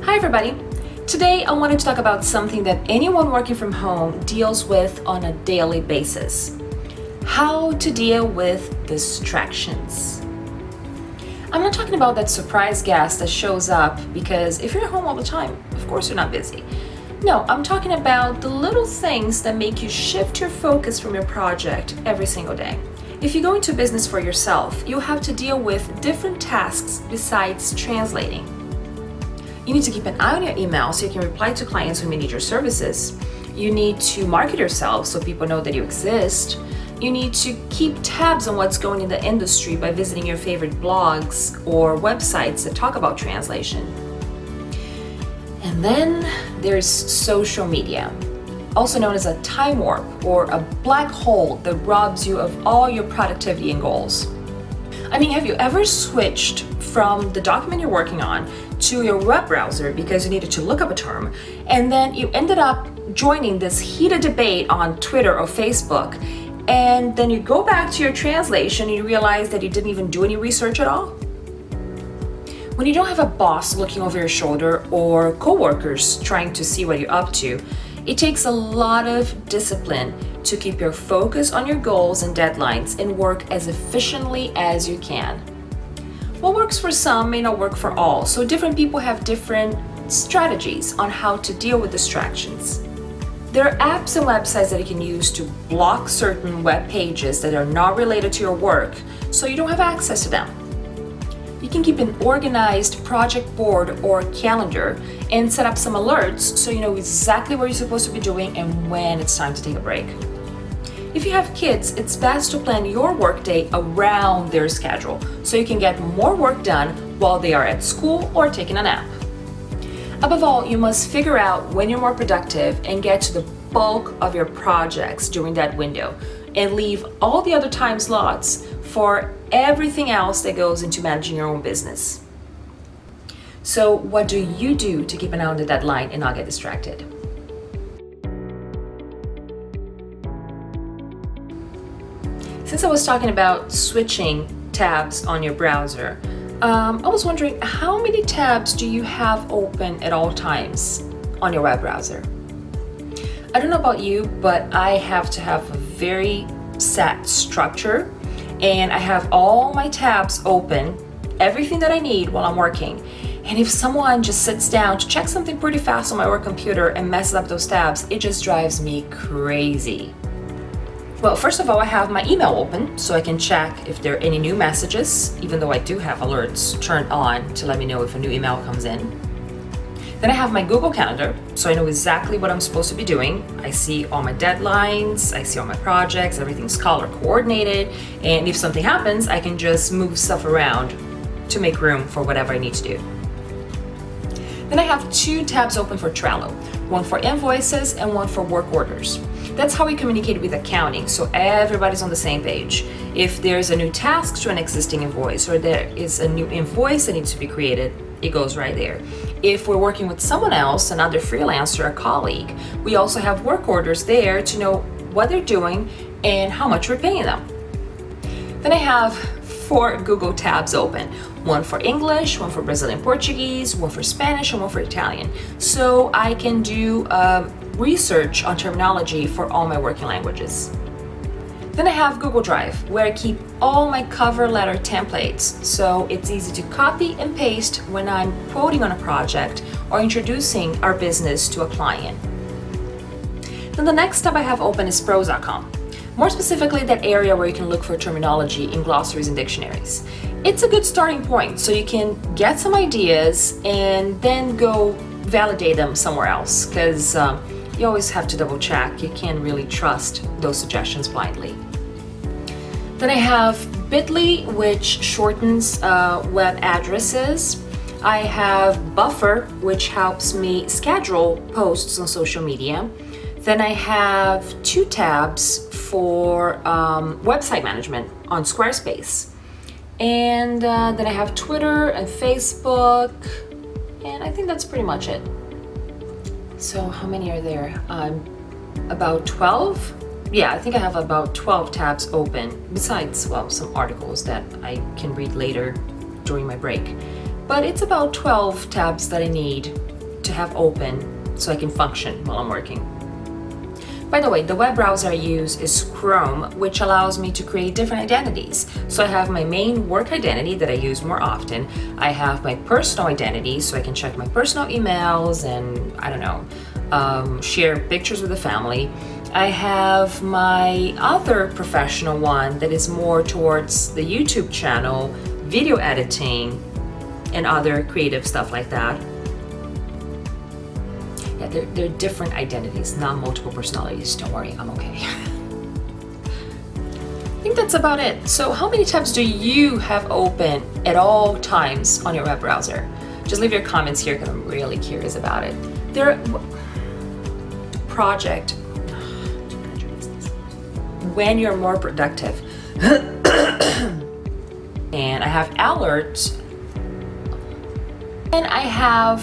Hi everybody! Today I wanted to talk about something that anyone working from home deals with on a daily basis. How to deal with distractions. I'm not talking about that surprise guest that shows up because if you're at home all the time, of course you're not busy. No, I'm talking about the little things that make you shift your focus from your project every single day. If you go into business for yourself, you'll have to deal with different tasks besides translating. You need to keep an eye on your email so you can reply to clients who may need your services. You need to market yourself so people know that you exist. You need to keep tabs on what's going in the industry by visiting your favorite blogs or websites that talk about translation. And then there's social media, also known as a time warp or a black hole that robs you of all your productivity and goals. I mean, have you ever switched from the document you're working on to your web browser because you needed to look up a term, and then you ended up joining this heated debate on Twitter or Facebook, and then you go back to your translation and you realize that you didn't even do any research at all? When you don't have a boss looking over your shoulder or coworkers trying to see what you're up to, it takes a lot of discipline to keep your focus on your goals and deadlines and work as efficiently as you can. What works for some may not work for all, so different people have different strategies on how to deal with distractions. There are apps and websites that you can use to block certain web pages that are not related to your work so you don't have access to them. You can keep an organized project board or calendar and set up some alerts so you know exactly what you're supposed to be doing and when it's time to take a break. If you have kids, it's best to plan your workday around their schedule so you can get more work done while they are at school or taking a nap. Above all, you must figure out when you're more productive and get to the bulk of your projects during that window and leave all the other time slots for everything else that goes into managing your own business. So what do you do to keep an eye on the deadline and not get distracted? Since I was talking about switching tabs on your browser, I was wondering how many tabs do you have open at all times on your web browser? I don't know about you, but I have to have a very set structure, and I have all my tabs open, everything that I need while I'm working. And if someone just sits down to check something pretty fast on my work computer and messes up those tabs, it just drives me crazy. Well, first of all, I have my email open so I can check if there are any new messages, even though I do have alerts turned on to let me know if a new email comes in. Then I have my Google Calendar, so I know exactly what I'm supposed to be doing. I see all my deadlines, I see all my projects, everything's color coordinated, and if something happens, I can just move stuff around to make room for whatever I need to do. Then I have two tabs open for Trello, one for invoices and one for work orders. That's how we communicate with accounting, so everybody's on the same page. If there's a new task to an existing invoice or there is a new invoice that needs to be created, it goes right there. If we're working with someone else, another freelancer, a colleague, we also have work orders there to know what they're doing and how much we're paying them. Then I have 4 Google tabs open, one for English, one for Brazilian Portuguese, one for Spanish, and one for Italian. So I can do research on terminology for all my working languages. Then I have Google Drive, where I keep all my cover letter templates, so it's easy to copy and paste when I'm quoting on a project or introducing our business to a client. Then the next tab I have open is Pros.com. More specifically, that area where you can look for terminology in glossaries and dictionaries. It's a good starting point, so you can get some ideas and then go validate them somewhere else, because you always have to double check. You can't really trust those suggestions blindly. Then I have Bitly, which shortens web addresses. I have Buffer, which helps me schedule posts on social media. Then I have 2 tabs for website management on Squarespace. And then I have Twitter and Facebook, and I think that's pretty much it. So how many are there? About 12? Yeah, I think I have about 12 tabs open, besides, well, some articles that I can read later during my break. But it's about 12 tabs that I need to have open so I can function while I'm working. By the way, the web browser I use is Chrome, which allows me to create different identities. So I have my main work identity that I use more often. I have my personal identity, so I can check my personal emails and, I don't know, share pictures with the family. I have my other professional one that is more towards the YouTube channel, video editing, and other creative stuff like that. Yeah, they're different identities, not multiple personalities. Don't worry, I'm okay. I think that's about it. So how many tabs do you have open at all times on your web browser? Just leave your comments here because I'm really curious about it. Project. When you're more productive. And I have alerts. And I have